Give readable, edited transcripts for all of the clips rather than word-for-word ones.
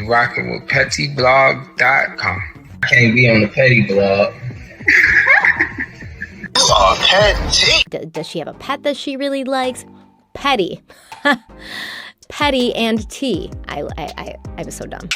Rocking with pettyblog.com. I can't be on the petty blog. Petty. Does she have a pet that she really likes? Petty. Petty and tea. I'm so dumb.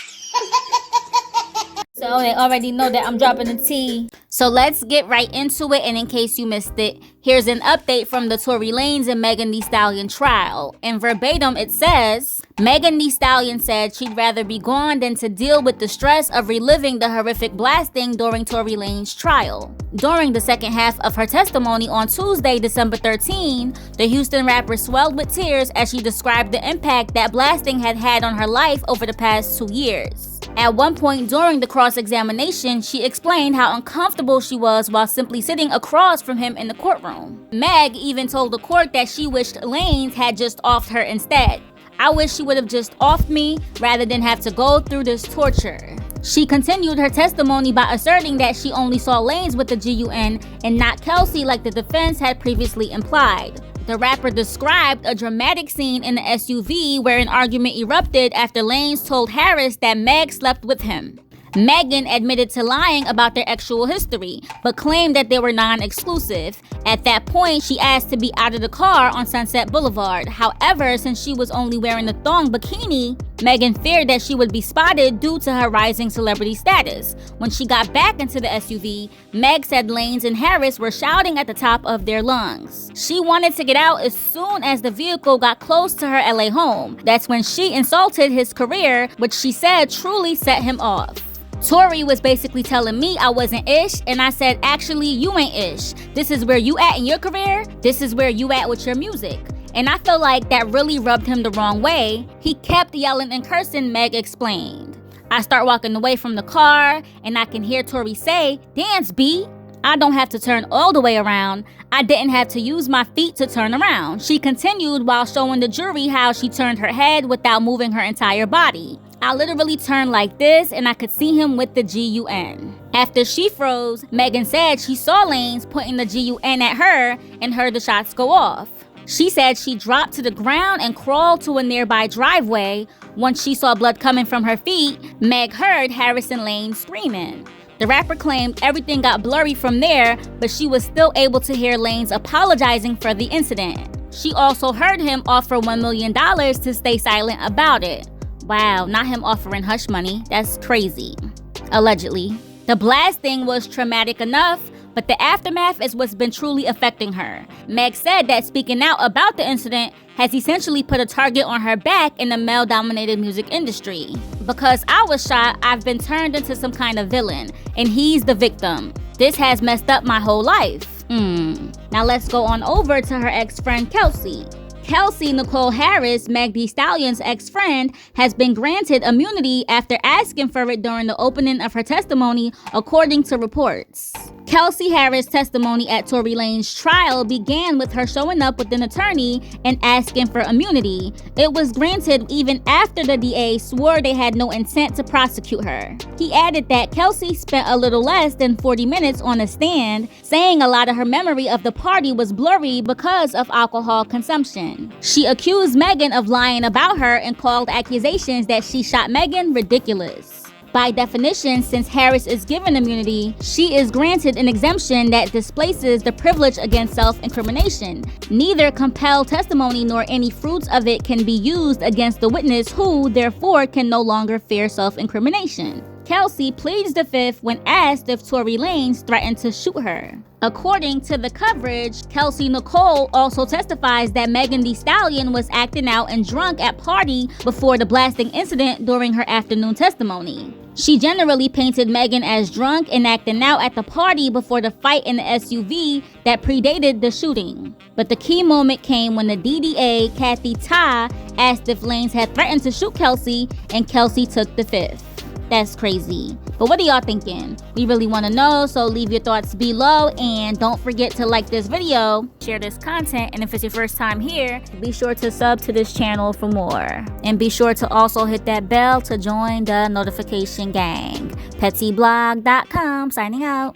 So they already know that I'm dropping the tea. So let's get right into it. And in case you missed it, here's an update from the Tory Lanez and Megan Thee Stallion trial. In verbatim, it says, Megan Thee Stallion said she'd rather be gone than to deal with the stress of reliving the horrific blasting during Tory Lanez's trial. During the second half of her testimony on Tuesday, December 13, the Houston rapper swelled with tears as she described the impact that blasting had had on her life over the past 2 years. At one point during the cross-examination, she explained how uncomfortable she was while simply sitting across from him in the courtroom. Meg even told the court that she wished Lanez had just offed her instead. I wish she would have just offed me rather than have to go through this torture. She continued her testimony by asserting that she only saw Lanez with the GUN and not Kelsy like the defense had previously implied. The rapper described a dramatic scene in the SUV where an argument erupted after Lanez told Harris that Meg slept with him. Megan admitted to lying about their actual history, but claimed that they were non-exclusive. At that point, she asked to be out of the car on Sunset Boulevard. However, since she was only wearing a thong bikini, Megan feared that she would be spotted due to her rising celebrity status. When she got back into the SUV, Meg said Lanez and Harris were shouting at the top of their lungs. She wanted to get out as soon as the vehicle got close to her LA home. That's when she insulted his career, which she said truly set him off. Torey was basically telling me I wasn't ish, and I said, actually, you ain't ish. This is where you at in your career. This is where you at with your music. And I feel like that really rubbed him the wrong way. He kept yelling and cursing, Meg explained. I start walking away from the car, and I can hear Torey say, dance, B. I don't have to turn all the way around. I didn't have to use my feet to turn around. She continued while showing the jury how she turned her head without moving her entire body. I literally turned like this and I could see him with the GUN. After she froze, Megan said she saw Lanez pointing the GUN at her and heard the shots go off. She said she dropped to the ground and crawled to a nearby driveway. Once she saw blood coming from her feet, Meg heard Harris and Lanez screaming. The rapper claimed everything got blurry from there, but she was still able to hear Lanez apologizing for the incident. She also heard him offer $1 million to stay silent about it. Wow, not him offering hush money. That's crazy. Allegedly. The blasting was traumatic enough, but the aftermath is what's been truly affecting her. Meg said that speaking out about the incident has essentially put a target on her back in the male-dominated music industry. Because I was shot, I've been turned into some kind of villain, and he's the victim. This has messed up my whole life. Now let's go on over to her ex-friend Kelsey. Kelsey Nicole Harris, Meg Thee Stallion's ex-friend, has been granted immunity after asking for it during the opening of her testimony, according to reports. Kelsey Harris' testimony at Tory Lanez's trial began with her showing up with an attorney and asking for immunity. It was granted even after the DA swore they had no intent to prosecute her. He added that Kelsey spent a little less than 40 minutes on the stand, saying a lot of her memory of the party was blurry because of alcohol consumption. She accused Megan of lying about her and called accusations that she shot Megan ridiculous. By definition, since Harris is given immunity, she is granted an exemption that displaces the privilege against self-incrimination. Neither compelled testimony nor any fruits of it can be used against the witness who, therefore, can no longer fear self-incrimination. Kelsey pleads the fifth when asked if Tory Lanez threatened to shoot her. According to the coverage, Kelsey Nicole also testifies that Megan Thee Stallion was acting out and drunk at party before the blasting incident during her afternoon testimony. She generally painted Megan as drunk and acting out at the party before the fight in the SUV that predated the shooting. But the key moment came when the DDA, KiIIed, asked if Lanez had threatened to shoot Kelsey, and Kelsey took the fifth. That's crazy. But what are y'all thinking? We really want to know, so leave your thoughts below, and don't forget to like this video, share this content, and if it's your first time here, be sure to sub to this channel for more. And be sure to also hit that bell to join the notification gang. pettyblog.com signing out.